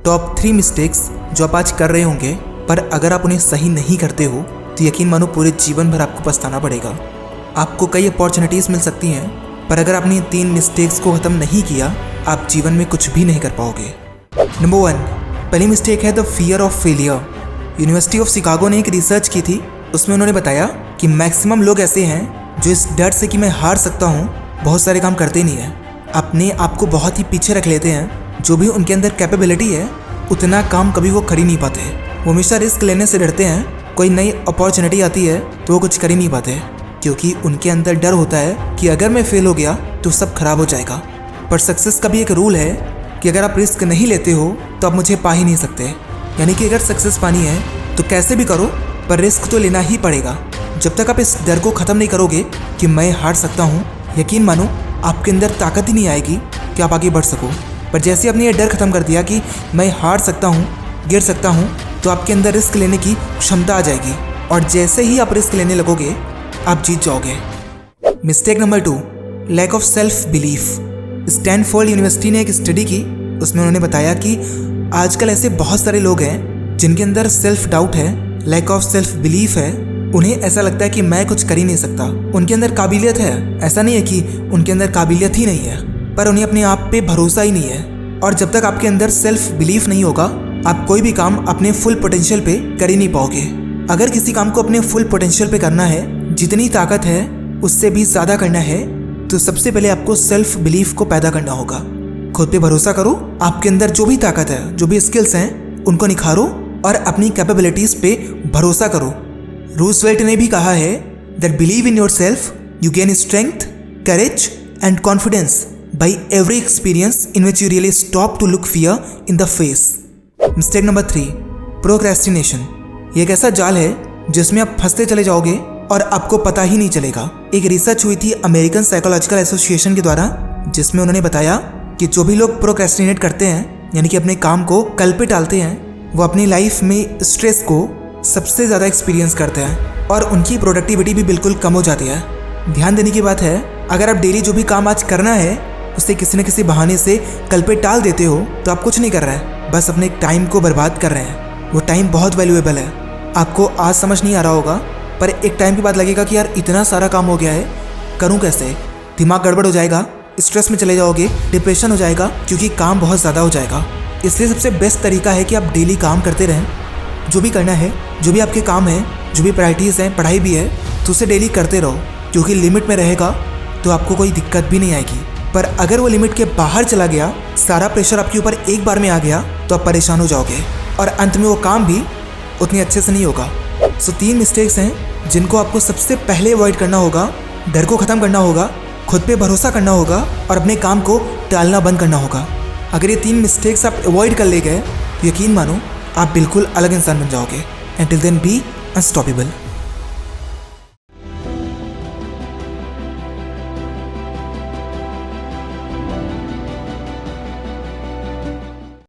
Top 3 mistakes जो आप आज कर रहे होंगे, पर अगर आप उन्हें सही नहीं करते हो तो यकीन मानो पूरे जीवन भर आपको पछताना पड़ेगा। आपको कई अपॉर्चुनिटीज़ मिल सकती हैं, पर अगर आपने 3 मिस्टेक्स को ख़त्म नहीं किया, आप जीवन में कुछ भी नहीं कर पाओगे। नंबर 1, पहली मिस्टेक है the fear of failure. University of Chicago ने एक रिसर्च की थी, उसमें उन्होंने बताया कि मैक्सिमम लोग ऐसे हैं जो इस डर से कि मैं हार सकता हूँ बहुत सारे काम करते नहीं हैं, अपने आप को बहुत ही पीछे रख लेते हैं। जो भी उनके अंदर कैपेबिलिटी है उतना काम कभी वो कर ही नहीं पाते। वो हमेशा रिस्क लेने से डरते हैं। कोई नई अपॉर्चुनिटी आती है तो वो कुछ कर ही नहीं पाते, क्योंकि उनके अंदर डर होता है कि अगर मैं फेल हो गया तो सब खराब हो जाएगा। पर सक्सेस का भी एक रूल है कि अगर आप रिस्क नहीं लेते हो तो आप मुझे पा ही नहीं सकते। यानी कि अगर सक्सेस पानी है तो कैसे भी करो, पर रिस्क तो लेना ही पड़ेगा। जब तक आप इस डर को ख़त्म नहीं करोगे कि मैं हार सकता हूँ, यकीन मानो आपके अंदर ताकत ही नहीं आएगी कि आप आगे बढ़ सको। पर जैसे आपने ये डर ख़त्म कर दिया कि मैं हार सकता हूँ, गिर सकता हूँ, तो आपके अंदर रिस्क लेने की क्षमता आ जाएगी, और जैसे ही आप रिस्क लेने लगोगे आप जीत जाओगे। Mistake number 2, lack of self belief. Stanford University ने एक स्टडी की, उसमें उन्होंने बताया कि आजकल ऐसे बहुत सारे लोग हैं जिनके अंदर सेल्फ डाउट है, लैक ऑफ सेल्फ बिलीफ है। उन्हें ऐसा लगता है कि मैं कुछ कर ही नहीं सकता। उनके अंदर काबिलियत है, ऐसा नहीं है कि उनके अंदर काबिलियत ही नहीं है, पर उन्हें अपने आप पे भरोसा ही नहीं है। और जब तक आपके अंदर सेल्फ बिलीफ नहीं होगा, आप कोई भी काम अपने फुल पोटेंशियल पे कर ही नहीं पाओगे। अगर किसी काम को अपने फुल पोटेंशियल पे करना है, जितनी ताकत है उससे भी ज़्यादा करना है, तो सबसे पहले आपको सेल्फ बिलीफ को पैदा करना होगा। खुद पे भरोसा करो, आपके अंदर जो भी ताकत है, जो भी स्किल्स हैं, उनको निखारो और अपनी कैपेबिलिटीज़ पे भरोसा करो। रूजवेल्ट ने भी कहा है that believe in yourself you gain strength, courage and confidence by every experience in which you really stop to look fear in the face. Mistake number 3, procrastination. ये एक ऐसा जाल है जिसमें आप फंसते चले जाओगे और आपको पता ही नहीं चलेगा। एक रिसर्च हुई थी अमेरिकन साइकोलॉजिकल एसोसिएशन के द्वारा, जिसमें उन्होंने बताया कि जो भी लोग प्रोक्रेस्टिनेट करते हैं, यानी कि अपने काम को कल पे टालते हैं, वो अपनी लाइफ में स्ट्रेस को सबसे ज़्यादा एक्सपीरियंस करते हैं और उनकी प्रोडक्टिविटी भी बिल्कुल कम हो जाती है। ध्यान देने की बात है, अगर आप डेली जो भी काम आज करना है उसे किसी न किसी बहाने से कल पे टाल देते हो तो आप कुछ नहीं कर रहे हैं, बस अपने टाइम को बर्बाद कर रहे हैं। वो टाइम बहुत वैल्यूएबल है। आपको आज समझ नहीं आ रहा होगा, पर एक टाइम के बाद लगेगा कि यार इतना सारा काम हो गया है, करूँ कैसे। दिमाग गड़बड़ हो जाएगा, स्ट्रेस में चले जाओगे, डिप्रेशन हो जाएगा, क्योंकि काम बहुत ज़्यादा हो जाएगा। इसलिए सबसे बेस्ट तरीका है कि आप डेली काम करते रहें। जो भी करना है, जो भी आपके काम है, जो भी प्रायोरिटीज़ हैं, पढ़ाई भी है, तो उसे डेली करते रहो, क्योंकि लिमिट में रहेगा तो आपको कोई दिक्कत भी नहीं आएगी। पर अगर वो लिमिट के बाहर चला गया, सारा प्रेशर आपके ऊपर एक बार में आ गया, तो आप परेशान हो जाओगे और अंत में वो काम भी उतने अच्छे से नहीं होगा। सो 3 मिस्टेक्स हैं जिनको आपको सबसे पहले अवॉइड करना होगा। डर को ख़त्म करना होगा, खुद पे भरोसा करना होगा और अपने काम को टालना बंद करना होगा। अगर ये 3 मिस्टेक्स आप अवॉइड कर ले गए तो यकीन मानो आप बिल्कुल अलग इंसान बन जाओगे। Until then be unstoppable.